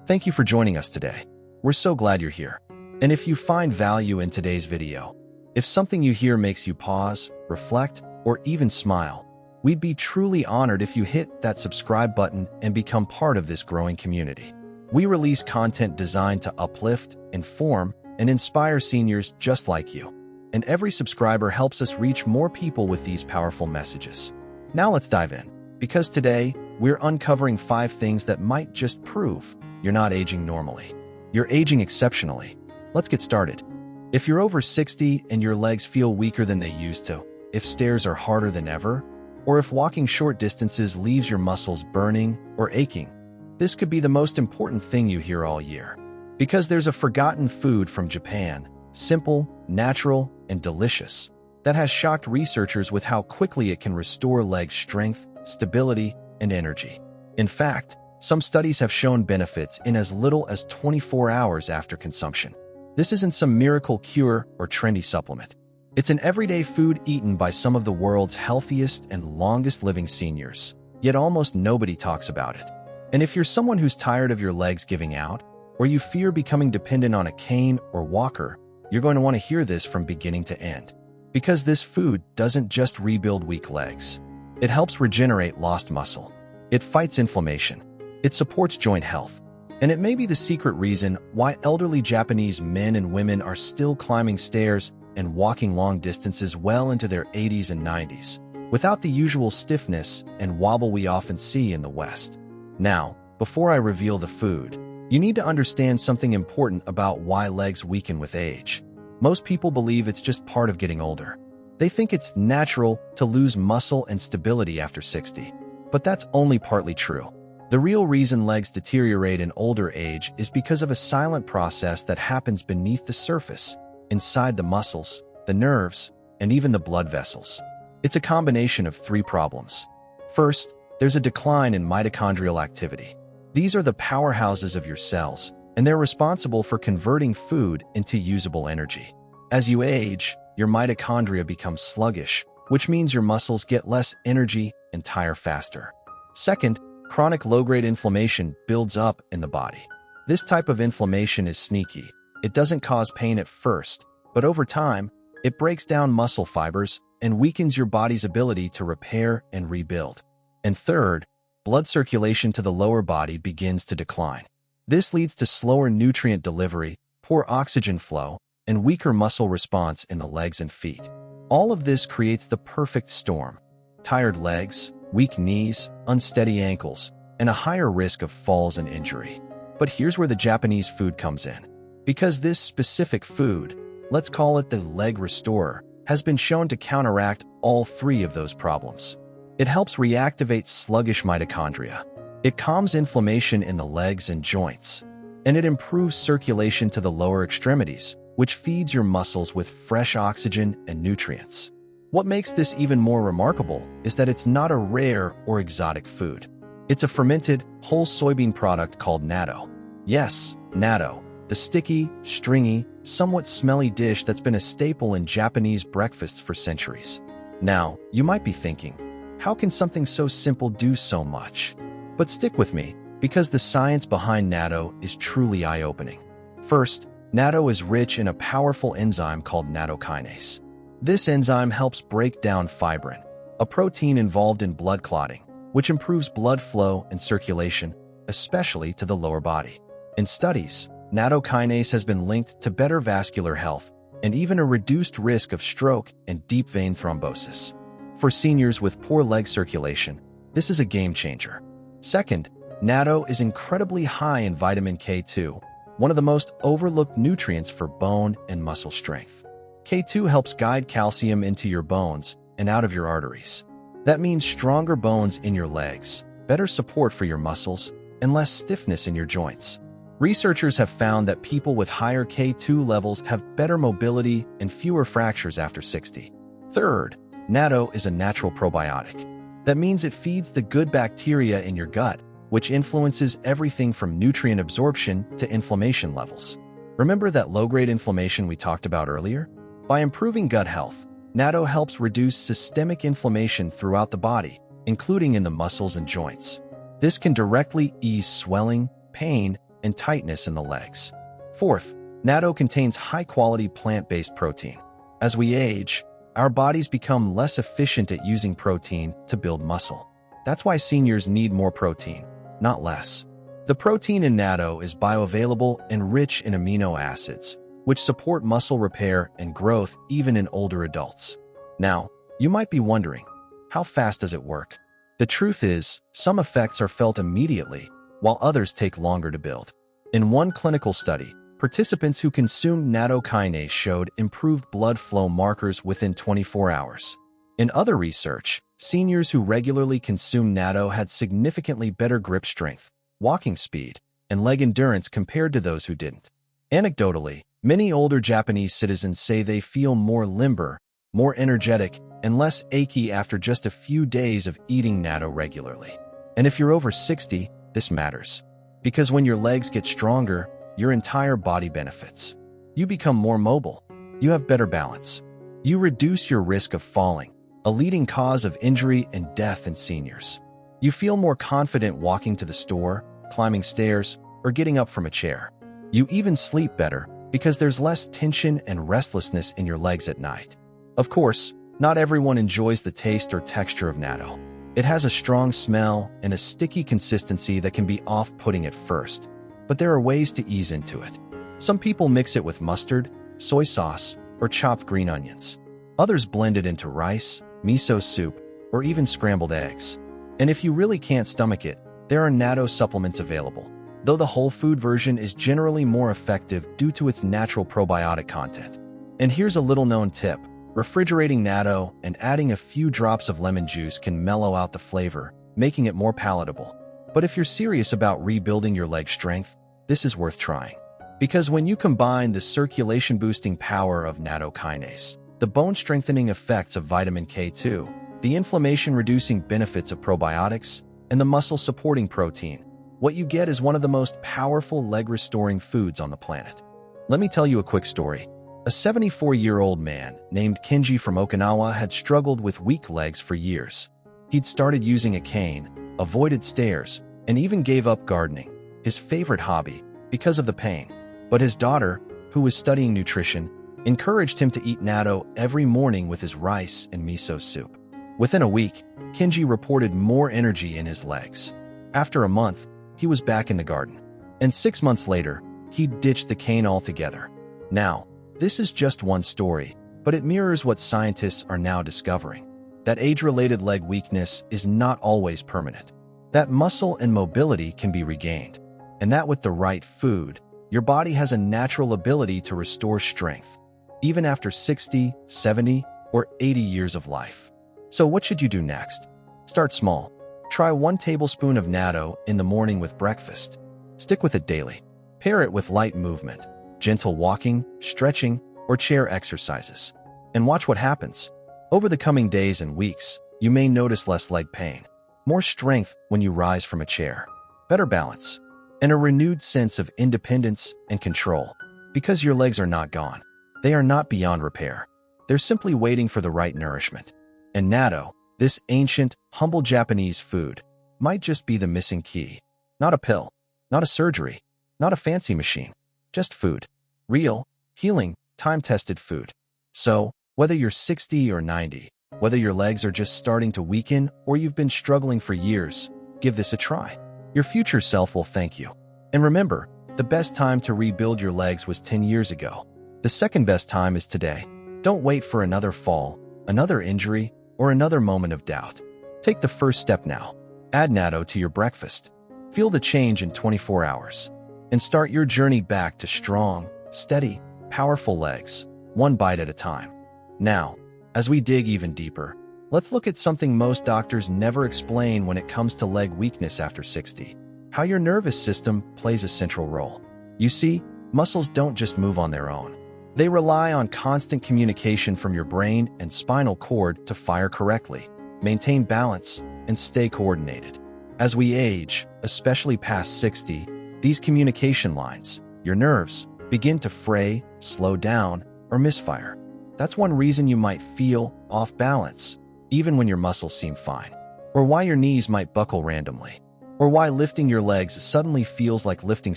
Thank you for joining us today. We're so glad you're here. And if you find value in today's video, if something you hear makes you pause, reflect, or even smile, we'd be truly honored if you hit that subscribe button and become part of this growing community. We release content designed to uplift, inform, and inspire seniors just like you. And every subscriber helps us reach more people with these powerful messages. Now let's dive in, because today we're uncovering 5 things that might just prove you're not aging normally. You're aging exceptionally. Let's get started. If you're over 60 and your legs feel weaker than they used to, if stairs are harder than ever, or if walking short distances leaves your muscles burning or aching, this could be the most important thing you hear all year. Because there's a forgotten food from Japan, simple, natural, and delicious, that has shocked researchers with how quickly it can restore leg strength, stability, and energy. In fact, some studies have shown benefits in as little as 24 hours after consumption. This isn't some miracle cure or trendy supplement. It's an everyday food eaten by some of the world's healthiest and longest-living seniors, yet almost nobody talks about it. And if you're someone who's tired of your legs giving out, or you fear becoming dependent on a cane or walker, you're going to want to hear this from beginning to end. Because this food doesn't just rebuild weak legs. It helps regenerate lost muscle. It fights inflammation. It supports joint health. And it may be the secret reason why elderly Japanese men and women are still climbing stairs and walking long distances well into their 80s and 90s, without the usual stiffness and wobble we often see in the West. Now, before I reveal the food, you need to understand something important about why legs weaken with age. Most people believe it's just part of getting older. They think it's natural to lose muscle and stability after 60. But that's only partly true. The real reason legs deteriorate in older age is because of a silent process that happens beneath the surface, inside the muscles, the nerves, and even the blood vessels. It's a combination of 3 problems. First, there's a decline in mitochondrial activity. These are the powerhouses of your cells, and they're responsible for converting food into usable energy. As you age, your mitochondria become sluggish, which means your muscles get less energy and tire faster. Second, chronic low-grade inflammation builds up in the body. This type of inflammation is sneaky. It doesn't cause pain at first, but over time, it breaks down muscle fibers and weakens your body's ability to repair and rebuild. And third, blood circulation to the lower body begins to decline. This leads to slower nutrient delivery, poor oxygen flow, and weaker muscle response in the legs and feet. All of this creates the perfect storm: tired legs, weak knees, unsteady ankles, and a higher risk of falls and injury. But here's where the Japanese food comes in. Because this specific food, let's call it the leg restorer, has been shown to counteract all 3 of those problems. It helps reactivate sluggish mitochondria. It calms inflammation in the legs and joints. And it improves circulation to the lower extremities, which feeds your muscles with fresh oxygen and nutrients. What makes this even more remarkable is that it's not a rare or exotic food. It's a fermented, whole soybean product called natto. Yes, natto, the sticky, stringy, somewhat smelly dish that's been a staple in Japanese breakfasts for centuries. Now, you might be thinking, how can something so simple do so much? But stick with me, because the science behind natto is truly eye-opening. First, natto is rich in a powerful enzyme called nattokinase. This enzyme helps break down fibrin, a protein involved in blood clotting, which improves blood flow and circulation, especially to the lower body. In studies, nattokinase has been linked to better vascular health and even a reduced risk of stroke and deep vein thrombosis. For seniors with poor leg circulation, this is a game changer. Second, natto is incredibly high in vitamin K2, one of the most overlooked nutrients for bone and muscle strength. K2 helps guide calcium into your bones and out of your arteries. That means stronger bones in your legs, better support for your muscles, and less stiffness in your joints. Researchers have found that people with higher K2 levels have better mobility and fewer fractures after 60. Third, natto is a natural probiotic. That means it feeds the good bacteria in your gut, which influences everything from nutrient absorption to inflammation levels. Remember that low-grade inflammation we talked about earlier? By improving gut health, natto helps reduce systemic inflammation throughout the body, including in the muscles and joints. This can directly ease swelling, pain, and tightness in the legs. Fourth, natto contains high-quality plant-based protein. As we age, our bodies become less efficient at using protein to build muscle. That's why seniors need more protein, not less. The protein in natto is bioavailable and rich in amino acids, which support muscle repair and growth even in older adults. Now, you might be wondering, how fast does it work? The truth is, some effects are felt immediately, while others take longer to build. In one clinical study, participants who consumed natto kinase showed improved blood flow markers within 24 hours. In other research, seniors who regularly consumed natto had significantly better grip strength, walking speed, and leg endurance compared to those who didn't. Anecdotally, many older Japanese citizens say they feel more limber, more energetic, and less achy after just a few days of eating natto regularly. And if you're over 60, this matters. Because when your legs get stronger, your entire body benefits. You become more mobile. You have better balance. You reduce your risk of falling, a leading cause of injury and death in seniors. You feel more confident walking to the store, climbing stairs, or getting up from a chair. You even sleep better because there's less tension and restlessness in your legs at night. Of course, not everyone enjoys the taste or texture of natto. It has a strong smell and a sticky consistency that can be off-putting at first, but there are ways to ease into it. Some people mix it with mustard, soy sauce, or chopped green onions. Others blend it into rice, miso soup, or even scrambled eggs. And if you really can't stomach it, there are natto supplements available, though the whole food version is generally more effective due to its natural probiotic content. And here's a little-known tip. Refrigerating natto and adding a few drops of lemon juice can mellow out the flavor, making it more palatable. But if you're serious about rebuilding your leg strength, this is worth trying. Because when you combine the circulation-boosting power of natto kinase, the bone-strengthening effects of vitamin K2, the inflammation-reducing benefits of probiotics, and the muscle-supporting protein, what you get is one of the most powerful leg-restoring foods on the planet. Let me tell you a quick story. A 74-year-old man named Kenji from Okinawa had struggled with weak legs for years. He'd started using a cane, avoided stairs, and even gave up gardening, his favorite hobby, because of the pain. But his daughter, who was studying nutrition, encouraged him to eat natto every morning with his rice and miso soup. Within a week, Kenji reported more energy in his legs. After a month, he was back in the garden. And 6 months later, he'd ditched the cane altogether. Now, this is just one story, but it mirrors what scientists are now discovering. That age-related leg weakness is not always permanent. That muscle and mobility can be regained. And that with the right food, your body has a natural ability to restore strength, even after 60, 70, or 80 years of life. So what should you do next? Start small. Try 1 tablespoon of natto in the morning with breakfast. Stick with it daily. Pair it with light movement, gentle walking, stretching, or chair exercises. And watch what happens. Over the coming days and weeks, you may notice less leg pain, more strength when you rise from a chair, better balance, and a renewed sense of independence and control. Because your legs are not gone. They are not beyond repair. They're simply waiting for the right nourishment. And natto, this ancient, humble Japanese food, might just be the missing key. Not a pill, not a surgery, not a fancy machine, just food. Real, healing, time-tested food. So, whether you're 60 or 90, whether your legs are just starting to weaken or you've been struggling for years, give this a try. Your future self will thank you. And remember, the best time to rebuild your legs was 10 years ago. The second best time is today. Don't wait for another fall, another injury, or another moment of doubt. Take the first step now. Add natto to your breakfast. Feel the change in 24 hours. And start your journey back to strong, steady, powerful legs, one bite at a time. Now, as we dig even deeper, let's look at something most doctors never explain when it comes to leg weakness after 60. How your nervous system plays a central role. You see, muscles don't just move on their own. They rely on constant communication from your brain and spinal cord to fire correctly, maintain balance, and stay coordinated. As we age, especially past 60, these communication lines, your nerves, begin to fray, slow down, or misfire. That's one reason you might feel off balance, even when your muscles seem fine, or why your knees might buckle randomly, or why lifting your legs suddenly feels like lifting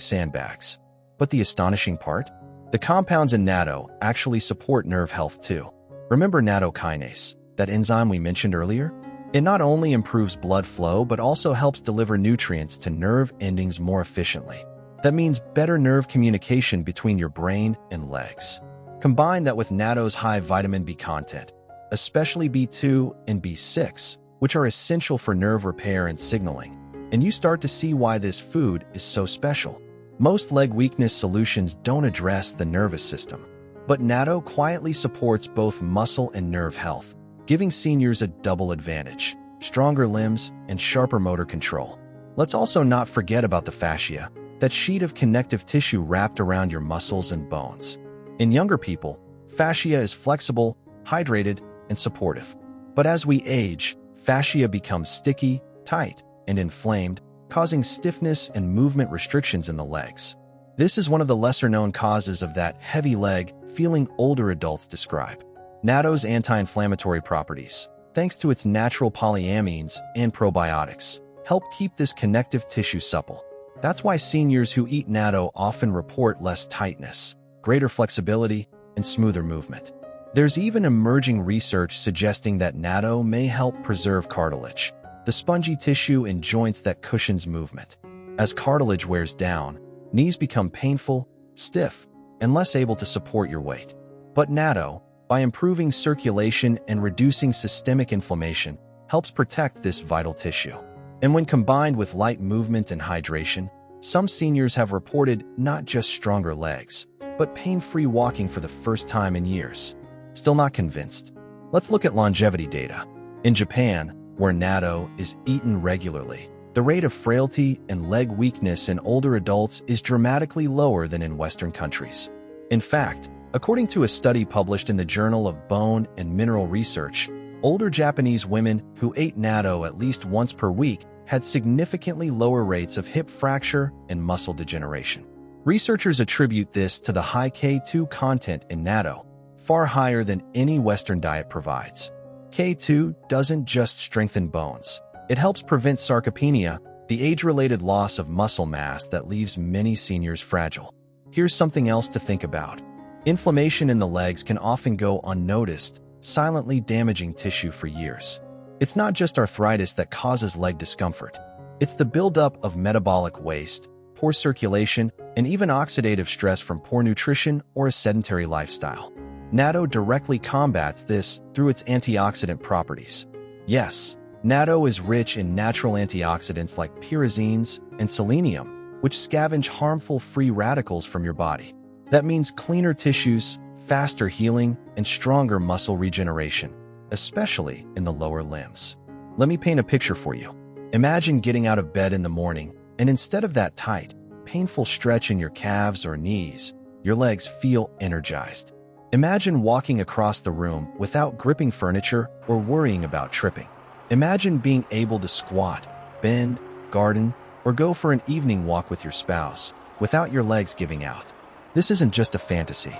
sandbags. But the astonishing part? The compounds in natto actually support nerve health too. Remember nattokinase, that enzyme we mentioned earlier? It not only improves blood flow but also helps deliver nutrients to nerve endings more efficiently. That means better nerve communication between your brain and legs. Combine that with natto's high vitamin B content, especially B2 and B6, which are essential for nerve repair and signaling, and you start to see why this food is so special. Most leg weakness solutions don't address the nervous system, but natto quietly supports both muscle and nerve health, giving seniors a double advantage: stronger limbs and sharper motor control. Let's also not forget about the fascia, that sheet of connective tissue wrapped around your muscles and bones. In younger people, fascia is flexible, hydrated, and supportive. But as we age, fascia becomes sticky, tight, and inflamed, causing stiffness and movement restrictions in the legs. This is one of the lesser-known causes of that heavy leg feeling older adults describe. Natto's anti-inflammatory properties, thanks to its natural polyamines and probiotics, help keep this connective tissue supple. That's why seniors who eat natto often report less tightness, greater flexibility, and smoother movement. There's even emerging research suggesting that natto may help preserve cartilage, the spongy tissue in joints that cushions movement. As cartilage wears down, knees become painful, stiff, and less able to support your weight. But natto, by improving circulation and reducing systemic inflammation, helps protect this vital tissue. And when combined with light movement and hydration, some seniors have reported not just stronger legs, but pain-free walking for the first time in years. Still not convinced? Let's look at longevity data. In Japan, where natto is eaten regularly, the rate of frailty and leg weakness in older adults is dramatically lower than in Western countries. In fact, according to a study published in the Journal of Bone and Mineral Research, older Japanese women who ate natto at least once per week had significantly lower rates of hip fracture and muscle degeneration. Researchers attribute this to the high K2 content in natto, far higher than any Western diet provides. K2 doesn't just strengthen bones. It helps prevent sarcopenia, the age-related loss of muscle mass that leaves many seniors fragile. Here's something else to think about. Inflammation in the legs can often go unnoticed, silently damaging tissue for years. It's not just arthritis that causes leg discomfort. It's the buildup of metabolic waste, poor circulation, and even oxidative stress from poor nutrition or a sedentary lifestyle. Natto directly combats this through its antioxidant properties. Yes, natto is rich in natural antioxidants like pyrazines and selenium, which scavenge harmful free radicals from your body. That means cleaner tissues, faster healing, and stronger muscle regeneration, especially in the lower limbs. Let me paint a picture for you. Imagine getting out of bed in the morning, and instead of that tight, painful stretch in your calves or knees, your legs feel energized. Imagine walking across the room without gripping furniture or worrying about tripping. Imagine being able to squat, bend, garden, or go for an evening walk with your spouse without your legs giving out. This isn't just a fantasy.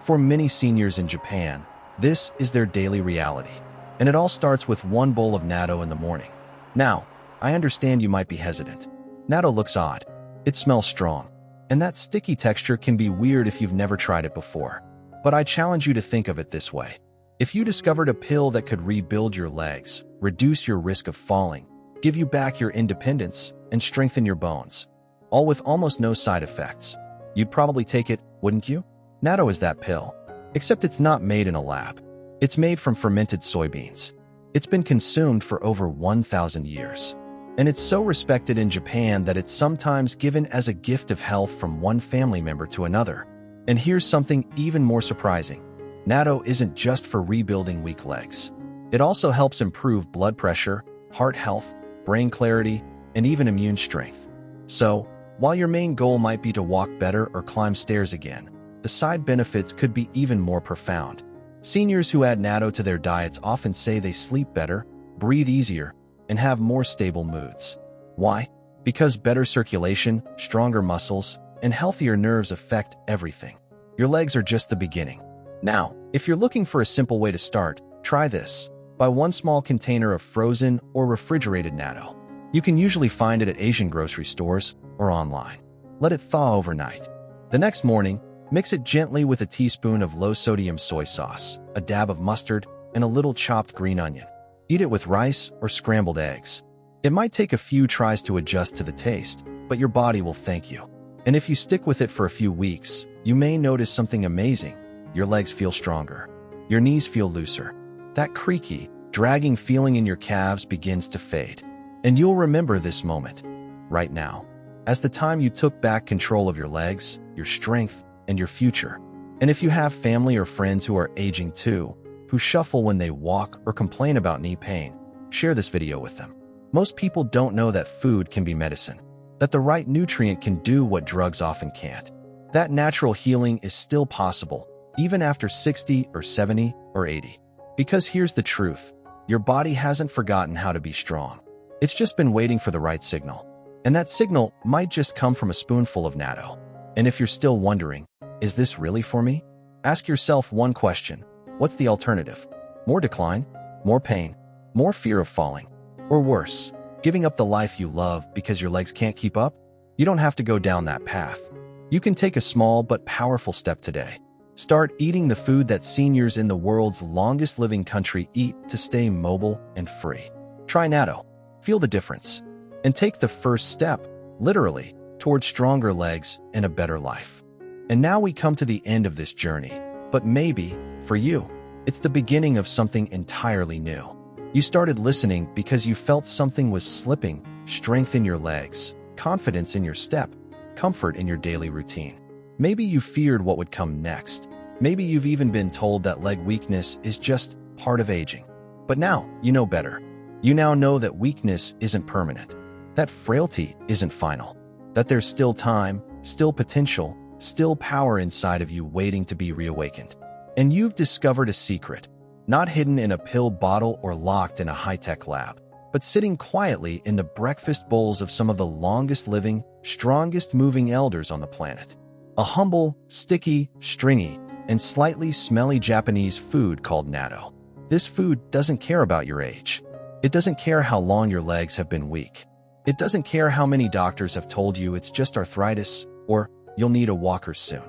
For many seniors in Japan, this is their daily reality. And it all starts with one bowl of natto in the morning. Now, I understand you might be hesitant. Natto looks odd. It smells strong. And that sticky texture can be weird if you've never tried it before. But I challenge you to think of it this way. If you discovered a pill that could rebuild your legs, reduce your risk of falling, give you back your independence, and strengthen your bones, all with almost no side effects, you'd probably take it, wouldn't you? Natto is that pill. Except it's not made in a lab. It's made from fermented soybeans. It's been consumed for over 1,000 years. And it's so respected in Japan that it's sometimes given as a gift of health from one family member to another. And here's something even more surprising. Natto isn't just for rebuilding weak legs. It also helps improve blood pressure, heart health, brain clarity, and even immune strength. So, while your main goal might be to walk better or climb stairs again, the side benefits could be even more profound. Seniors who add natto to their diets often say they sleep better, breathe easier, and have more stable moods. Why? Because better circulation, stronger muscles, and healthier nerves affect everything. Your legs are just the beginning. Now, if you're looking for a simple way to start, try this. Buy one small container of frozen or refrigerated natto. You can usually find it at Asian grocery stores or online. Let it thaw overnight. The next morning, mix it gently with a teaspoon of low-sodium soy sauce, a dab of mustard, and a little chopped green onion. Eat it with rice or scrambled eggs. It might take a few tries to adjust to the taste, but your body will thank you. And if you stick with it for a few weeks, you may notice something amazing. Your legs feel stronger. Your knees feel looser. That creaky, dragging feeling in your calves begins to fade. And you'll remember this moment, right now, as the time you took back control of your legs, your strength, and your future. And if you have family or friends who are aging too, who shuffle when they walk or complain about knee pain, share this video with them. Most people don't know that food can be medicine, that the right nutrient can do what drugs often can't. That natural healing is still possible, even after 60 or 70 or 80. Because here's the truth, your body hasn't forgotten how to be strong. It's just been waiting for the right signal. And that signal might just come from a spoonful of natto. And if you're still wondering, is this really for me? Ask yourself one question. What's the alternative? More decline? More pain? More fear of falling? Or worse, giving up the life you love because your legs can't keep up? You don't have to go down that path. You can take a small but powerful step today. Start eating the food that seniors in the world's longest living country eat to stay mobile and free. Try natto. Feel the difference. And take the first step, literally, towards stronger legs and a better life. And now we come to the end of this journey. But maybe, for you, it's the beginning of something entirely new. You started listening because you felt something was slipping, strength in your legs, confidence in your step, comfort in your daily routine. Maybe you feared what would come next. Maybe you've even been told that leg weakness is just part of aging. But now, you know better. You now know that weakness isn't permanent, that frailty isn't final, that there's still time, still potential, still power inside of you waiting to be reawakened. And you've discovered a secret, not hidden in a pill bottle or locked in a high-tech lab, but sitting quietly in the breakfast bowls of some of the longest living, strongest moving elders on the planet. A humble, sticky, stringy, and slightly smelly Japanese food called natto. This food doesn't care about your age. It doesn't care how long your legs have been weak. It doesn't care how many doctors have told you it's just arthritis or you'll need a walker soon.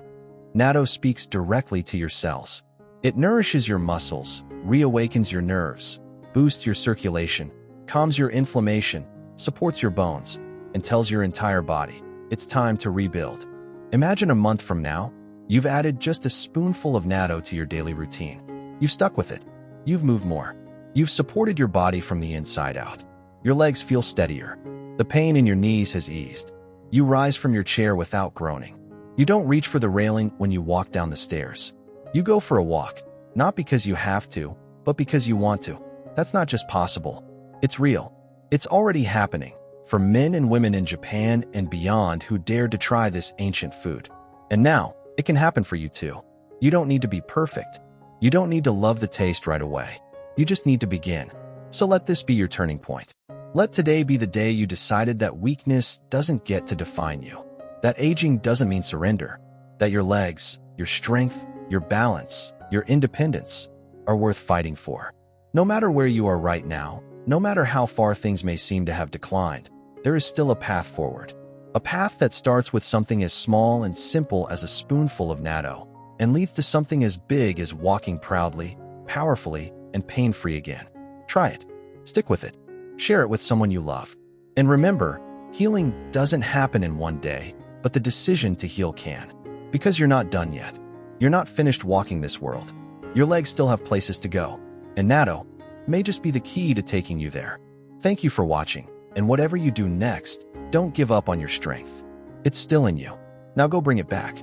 Natto speaks directly to your cells. It nourishes your muscles, reawakens your nerves, boosts your circulation, calms your inflammation, supports your bones, and tells your entire body, it's time to rebuild. Imagine a month from now, you've added just a spoonful of natto to your daily routine. You've stuck with it. You've moved more. You've supported your body from the inside out. Your legs feel steadier. The pain in your knees has eased. You rise from your chair without groaning. You don't reach for the railing when you walk down the stairs. You go for a walk, not because you have to, but because you want to. That's not just possible. It's real. It's already happening for men and women in Japan and beyond who dared to try this ancient food. And now, it can happen for you too. You don't need to be perfect. You don't need to love the taste right away. You just need to begin. So let this be your turning point. Let today be the day you decided that weakness doesn't get to define you. That aging doesn't mean surrender. That your legs, your strength, your balance, your independence are worth fighting for. No matter where you are right now, no matter how far things may seem to have declined, there is still a path forward. A path that starts with something as small and simple as a spoonful of natto and leads to something as big as walking proudly, powerfully, and pain-free again. Try it. Stick with it. Share it with someone you love. And remember, healing doesn't happen in one day, but the decision to heal can. Because you're not done yet. You're not finished walking this world. Your legs still have places to go. And natto may just be the key to taking you there. Thank you for watching. And whatever you do next, don't give up on your strength. It's still in you. Now go bring it back.